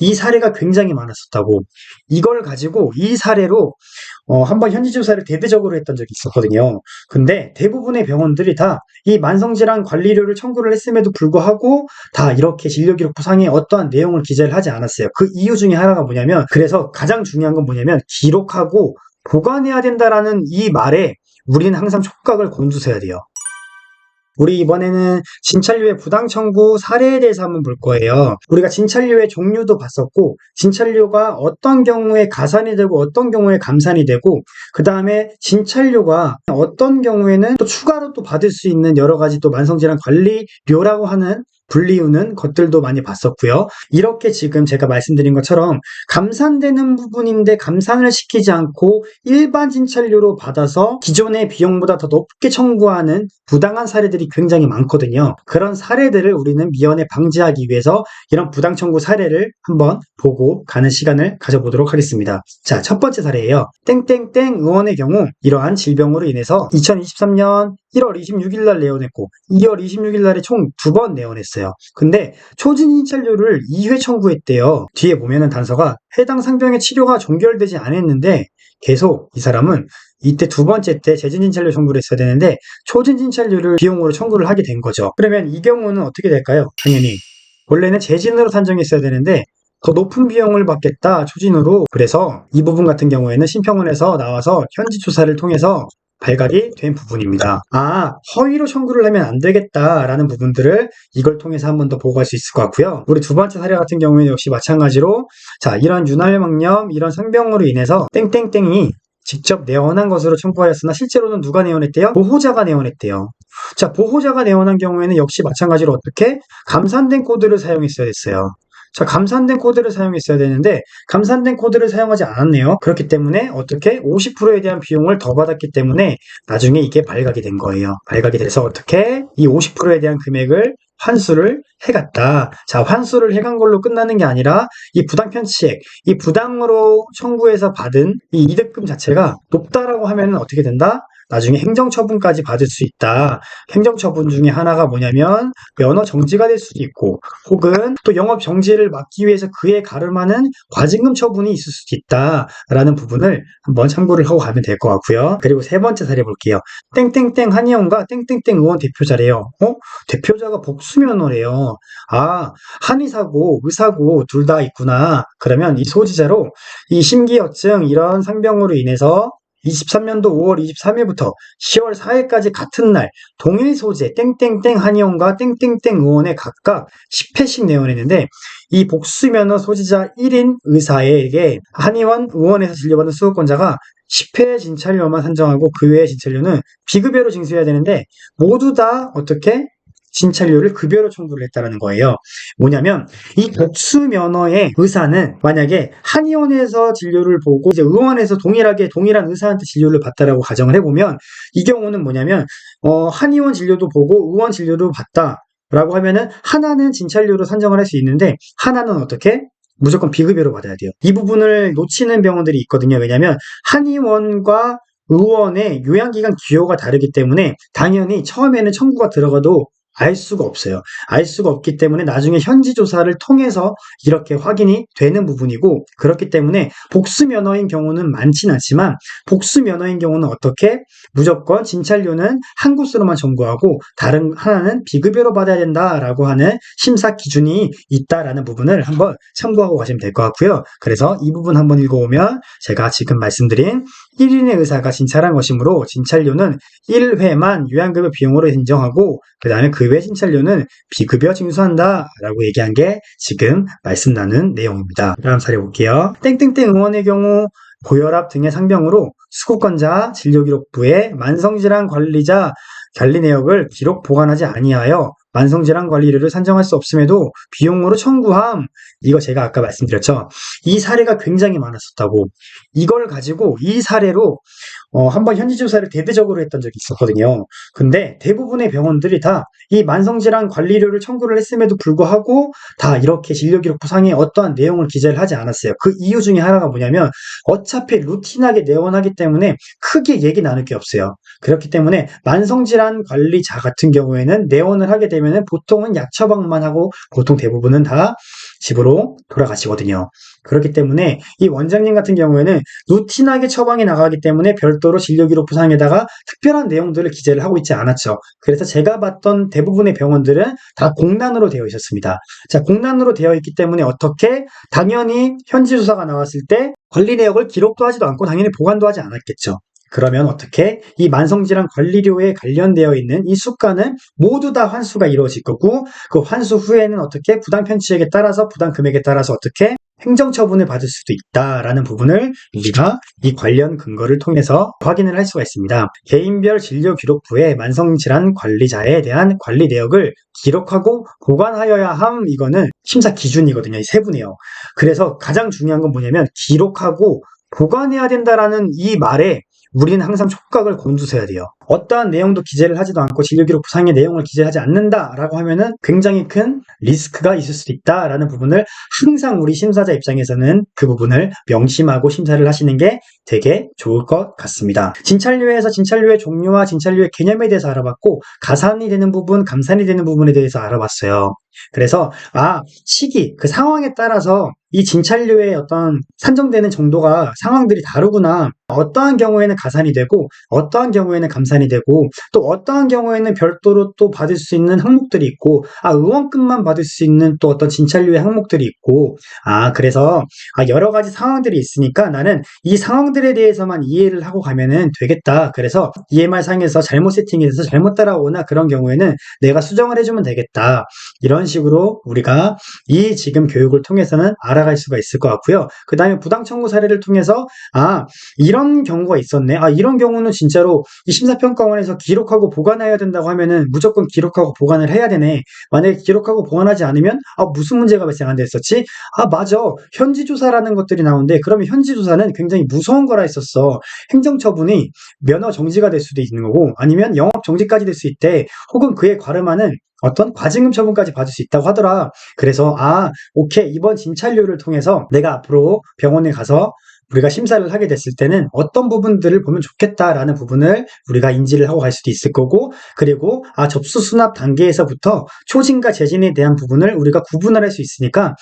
이 사례가 굉장히 많았었다고. 이걸 가지고 이 사례로 한번 현지 조사를 대대적으로 했던 적이 있었거든요. 근데 대부분의 병원들이 다 이 만성질환 관리료를 청구를 했음에도 불구하고 다 이렇게 진료기록부상에 어떠한 내용을 기재를 하지 않았어요. 그 이유 중에 하나가 뭐냐면, 그래서 가장 중요한 건 뭐냐면 기록하고 보관해야 된다라는 이 말에 우리는 항상 촉각을 곤두세워야 돼요. 우리 이번에는 진찰료의 부당 청구 사례에 대해서 한번 볼 거예요. 우리가 진찰료의 종류도 봤었고, 진찰료가 어떤 경우에 가산이 되고 어떤 경우에 감산이 되고, 그 다음에 진찰료가 어떤 경우에는 또 추가로 또 받을 수 있는 여러 가지 또 만성질환 관리료라고 하는 불리우는 것들도 많이 봤었고요. 이렇게 지금 제가 말씀드린 것처럼 감산되는 부분인데 감산을 시키지 않고 일반 진찰료로 받아서 기존의 비용보다 더 높게 청구하는 부당한 사례들이 굉장히 많거든요. 그런 사례들을 우리는 미연에 방지하기 위해서 이런 부당 청구 사례를 한번 보고 가는 시간을 가져보도록 하겠습니다. 자, 첫 번째 사례예요. 땡땡땡 의원의 경우 이러한 질병으로 인해서 2023년 1월 26일 날 내원했고 2월 26일 날에 총 2번 내원했어요. 근데 초진 진찰료를 2회 청구했대요. 뒤에 보면은 단서가 해당 상병의 치료가 종결되지 않았는데 계속 이 사람은 이때 두 번째 때 재진 진찰료 청구를 했어야 되는데 초진 진찰료를 비용으로 청구를 하게 된 거죠. 그러면 이 경우는 어떻게 될까요? 당연히 원래는 재진으로 산정했어야 되는데 더 높은 비용을 받겠다, 초진으로. 그래서 이 부분 같은 경우에는 심평원에서 나와서 현지 조사를 통해서 발각이 된 부분입니다. 허위로 청구를 하면 안 되겠다라는 부분들을 이걸 통해서 한 번 더 보고 갈 수 있을 것 같고요. 우리 두 번째 사례 같은 경우에는 역시 마찬가지로, 자, 이런 윤활망염, 이런 상병으로 인해서 땡땡땡이 직접 내원한 것으로 청구하였으나 실제로는 누가 내원했대요? 보호자가 내원했대요. 자, 보호자가 내원한 경우에는 역시 마찬가지로 어떻게? 감산된 코드를 사용했어야 됐어요. 자, 감산된 코드를 사용했어야 되는데 감산된 코드를 사용하지 않았네요. 그렇기 때문에 어떻게 50%에 대한 비용을 더 받았기 때문에 나중에 이게 발각이 된 거예요. 발각이 돼서 어떻게 이 50%에 대한 금액을 환수를 해갔다. 자, 환수를 해간 걸로 끝나는 게 아니라 이 부당 편취액, 이 부당으로 청구해서 받은 이 이득금 자체가 높다라고 하면 어떻게 된다? 나중에 행정처분까지 받을 수 있다. 행정처분 중에 하나가 뭐냐면 면허 정지가 될 수도 있고, 혹은 또 영업 정지를 막기 위해서 그에 가름하는 과징금 처분이 있을 수도 있다라는 부분을 한번 참고를 하고 가면 될 것 같고요. 그리고 세 번째 사례 볼게요. 땡땡땡 한의원과 땡땡땡 의원 대표자래요. 대표자가 복수면허래요. 한의사고 의사고 둘 다 있구나. 그러면 이 소지자로 이 심기여증 이런 상병으로 인해서 23년도 5월 23일부터 10월 4일까지 같은 날 동일 소재 땡땡땡 한의원과 땡땡땡 의원에 각각 10회씩 내원했는데, 이 복수면허 소지자 1인 의사에게 한의원 의원에서 진료받는 수급권자가 10회 진찰료만 산정하고 그 외의 진찰료는 비급여로 징수해야 되는데 모두 다 어떻게? 진찰료를 급여로 청구를 했다는 거예요. 뭐냐면 이 복수 면허의 의사는 만약에 한의원에서 진료를 보고 이제 의원에서 동일하게 동일한 의사한테 진료를 받다라고 가정을 해보면, 이 경우는 뭐냐면 한의원 진료도 보고 의원 진료도 받다라고 하면은 하나는 진찰료로 산정을 할 수 있는데 하나는 어떻게? 무조건 비급여로 받아야 돼요. 이 부분을 놓치는 병원들이 있거든요. 왜냐하면 한의원과 의원의 요양기간 기호가 다르기 때문에 당연히 처음에는 청구가 들어가도 알 수가 없어요. 알 수가 없기 때문에 나중에 현지 조사를 통해서 이렇게 확인이 되는 부분이고, 그렇기 때문에 복수 면허인 경우는 많진 않지만 복수 면허인 경우는 어떻게? 무조건 진찰료는 한 곳으로만 청구하고 다른 하나는 비급여로 받아야 된다라고 하는 심사 기준이 있다라는 부분을 한번 참고하고 가시면 될 것 같고요. 그래서 이 부분 한번 읽어오면 제가 지금 말씀드린 1인의 의사가 진찰한 것이므로 진찰료는 1회만 요양급여 비용으로 인정하고 그 다음에 그 외 진찰료는 비급여 징수한다 라고 얘기한 게 지금 말씀 나눈 내용입니다. 다음 사례 볼게요. 땡땡땡 의원의 경우 고혈압 등의 상병으로 수급권자 진료기록부에 만성질환 관리자 관리 내역을 기록 보관하지 아니하여 만성질환 관리료를 산정할 수 없음에도 비용으로 청구함. 이거 제가 아까 말씀드렸죠. 이 사례가 굉장히 많았었다고. 이걸 가지고 이 사례로 한번 현지 조사를 대대적으로 했던 적이 있었거든요. 근데 대부분의 병원들이 다 이 만성질환 관리료를 청구를 했음에도 불구하고 다 이렇게 진료기록부상에 어떠한 내용을 기재를 하지 않았어요. 그 이유 중에 하나가 뭐냐면 어차피 루틴하게 내원하기 때문에 크게 얘기 나눌 게 없어요. 그렇기 때문에 만성질환 관리자 같은 경우에는 내원을 하게 되면 되면은 보통은 약 처방만 하고 보통 대부분은 다 집으로 돌아가시거든요. 그렇기 때문에 이 원장님 같은 경우에는 루틴하게 처방이 나가기 때문에 별도로 진료기록부상에다가 특별한 내용들을 기재를 하고 있지 않았죠. 그래서 제가 봤던 대부분의 병원들은 다 공란으로 되어 있었습니다. 자, 공란으로 되어 있기 때문에 어떻게 당연히 현지조사가 나왔을 때 관리 내역을 기록도 하지도 않고 당연히 보관도 하지 않았겠죠. 그러면 어떻게 이 만성질환 관리료에 관련되어 있는 이 수가는 모두 다 환수가 이루어질 거고 그 환수 후에는 어떻게 부당 편취액에 따라서 부당 금액에 따라서 어떻게 행정처분을 받을 수도 있다라는 부분을 우리가 이 관련 근거를 통해서 확인을 할 수가 있습니다. 개인별 진료기록부에 만성질환 관리자에 대한 관리 내역을 기록하고 보관하여야 함, 이거는 심사 기준이거든요. 이 세부네요. 그래서 가장 중요한 건 뭐냐면 기록하고 보관해야 된다라는 이 말에 우리는 항상 촉각을 곤두세워야 돼요. 어떠한 내용도 기재를 하지도 않고 진료기록부상의 내용을 기재하지 않는다라고 하면은 굉장히 큰 리스크가 있을 수도 있다라는 부분을 항상 우리 심사자 입장에서는 그 부분을 명심하고 심사를 하시는 게 되게 좋을 것 같습니다. 진찰료에서 진찰료의 종류와 진찰료의 개념에 대해서 알아봤고 가산이 되는 부분, 감산이 되는 부분에 대해서 알아봤어요. 그래서 시기, 그 상황에 따라서 이 진찰료의 어떤 산정되는 정도가 상황들이 다르구나. 어떠한 경우에는 가산이 되고 어떠한 경우에는 감산이 되고 또 어떠한 경우에는 별도로 또 받을 수 있는 항목들이 있고 의원급만 받을 수 있는 또 어떤 진찰료의 항목들이 있고 그래서 여러 가지 상황들이 있으니까 나는 이 상황들에 대해서만 이해를 하고 가면은 되겠다. 그래서 EMR 상에서 잘못 세팅이 돼서 잘못 따라오거나 그런 경우에는 내가 수정을 해주면 되겠다. 이런 식으로 우리가 이 지금 교육을 통해서는 알아갈 수가 있을 것 같고요. 그 다음에 부당청구 사례를 통해서 이런 경우가 있었네. 이런 경우는 진짜로 이 심사평가원에서 기록하고 보관해야 된다고 하면은 무조건 기록하고 보관을 해야 되네. 만약에 기록하고 보관하지 않으면 무슨 문제가 발생한다 했었지? 맞아. 현지조사라는 것들이 나오는데 그러면 현지조사는 굉장히 무서운 거라 했었어. 행정처분이 면허 정지가 될 수도 있는 거고 아니면 영업 정지까지 될 수 있대. 혹은 그에 관음하는 어떤 과징금 처분까지 받을 수 있다고 하더라. 그래서 오케이, 이번 진찰료를 통해서 내가 앞으로 병원에 가서 우리가 심사를 하게 됐을 때는 어떤 부분들을 보면 좋겠다라는 부분을 우리가 인지를 하고 갈 수도 있을 거고 그리고 접수 수납 단계에서부터 초진과 재진에 대한 부분을 우리가 구분을 할 수 있으니까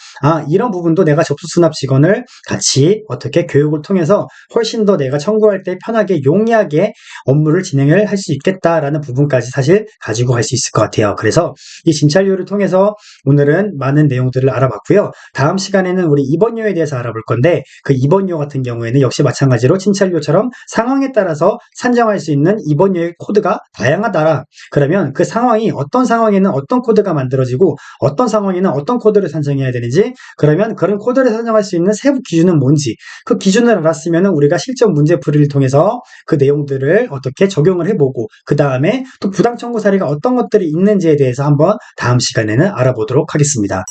이런 부분도 내가 접수 수납 직원을 같이 어떻게 교육을 통해서 훨씬 더 내가 청구할 때 편하게 용이하게 업무를 진행을 할 수 있겠다라는 부분까지 사실 가지고 갈 수 있을 것 같아요. 그래서 이 진찰료를 통해서 오늘은 많은 내용들을 알아봤고요. 다음 시간에는 우리 입원료에 대해서 알아볼 건데 그 입원료 같은 경우에는 역시 마찬가지로 진찰료처럼 상황에 따라서 산정할 수 있는 입원료의 코드가 다양하다. 그러면 그 상황이 어떤 상황에는 어떤 코드가 만들어지고 어떤 상황에는 어떤 코드를 산정해야 되는지 그러면 그런 코드를 산정할 수 있는 세부 기준은 뭔지 그 기준을 알았으면 우리가 실전 문제풀이를 통해서 그 내용들을 어떻게 적용을 해보고 그 다음에 또 부당청구 사례가 어떤 것들이 있는지에 대해서 한번 다음 시간에는 알아보도록 하겠습니다.